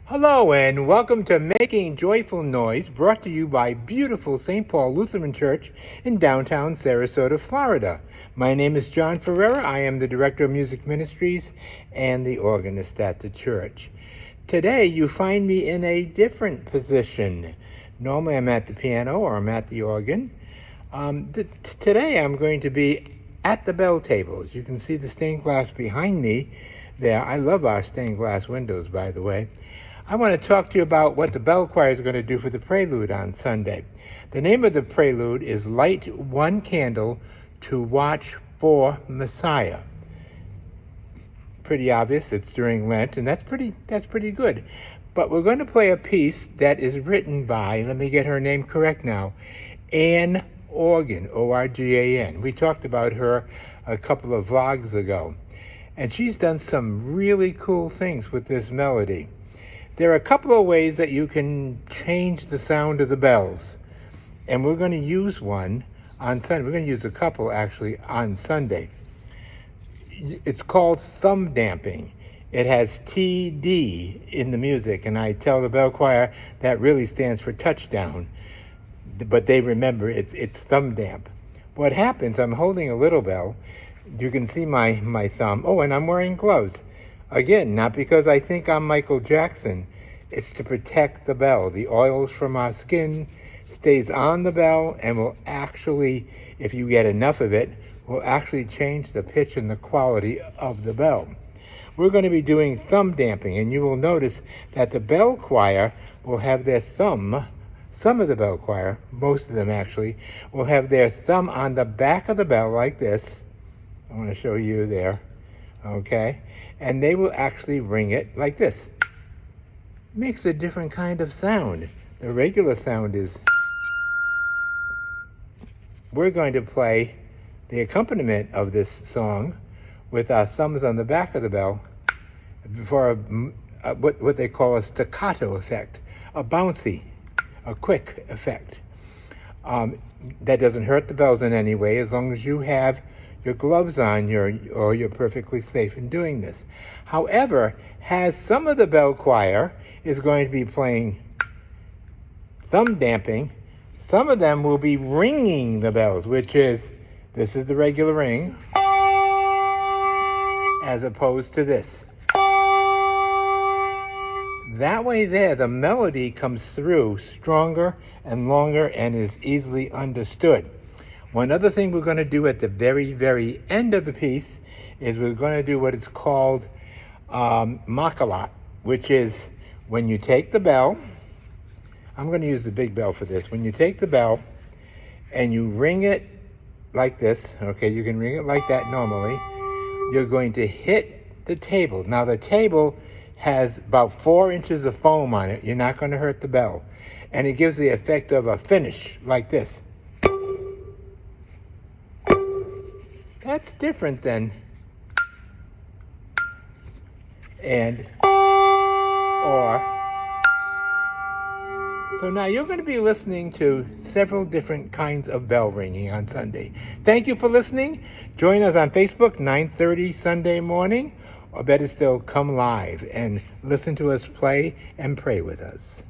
Hello and welcome to Making Joyful Noise, brought to you by beautiful St. Paul Lutheran Church in downtown Sarasota, Florida. My name is John Ferreira. I am the Director of Music Ministries and the organist at the church. Today you find me in a different position. Normally I'm at the piano or I'm at the organ. Today I'm going to be at the bell tables. You can see the stained glass behind me there. I love our stained glass windows, by the way. I want to talk to you about what the bell choir is going to do for the prelude on Sunday. The name of the prelude is Light One Candle to Watch for Messiah. Pretty obvious, it's during Lent, and that's pretty good. But we're going to play a piece that is written by, let me get her name correct now, Ann Organ, O-R-G-A-N. We talked about her a couple of vlogs ago, and she's done some really cool things with this melody. There are a couple of ways that you can change the sound of the bells, and we're going to use one on Sunday. We're going to use a couple, actually, on Sunday. It's called thumb damping. It has TD in the music, and I tell the bell choir that really stands for touchdown, but they remember it's thumb damp. What happens, I'm holding a little bell. You can see my thumb. Oh, and I'm wearing gloves. Again, not because I think I'm Michael Jackson. It's to protect the bell. The oils from our skin stays on the bell and will actually, if you get enough of it, will actually change the pitch and the quality of the bell. We're going to be doing thumb damping, and you will notice that the bell choir will have their thumb, some of the bell choir, most of them actually, will have their thumb on the back of the bell like this. I want to show you there. Okay, and they will actually ring it like this. Makes a different kind of sound. The regular sound is. We're going to play the accompaniment of this song with our thumbs on the back of the bell for what they call a staccato effect, a bouncy, a quick effect. That doesn't hurt the bells in any way as long as you have your gloves on, you're perfectly safe in doing this. However, as some of the bell choir is going to be playing thumb damping, some of them will be ringing the bells, this is the regular ring, as opposed to this. That way there, the melody comes through stronger and longer and is easily understood. One other thing we're going to do at the very, very end of the piece is we're going to do what is called makalat, which is when you take the bell. I'm going to use the big bell for this. When you take the bell and you ring it like this, okay, you can ring it like that normally, you're going to hit the table. Now the table has about 4 inches of foam on it. You're not going to hurt the bell. And it gives the effect of a finish like this. That's different than or. So now you're going to be listening to several different kinds of bell ringing on Sunday. Thank you for listening. Join us on Facebook, 9:30 Sunday morning, or better still, come live and listen to us play and pray with us.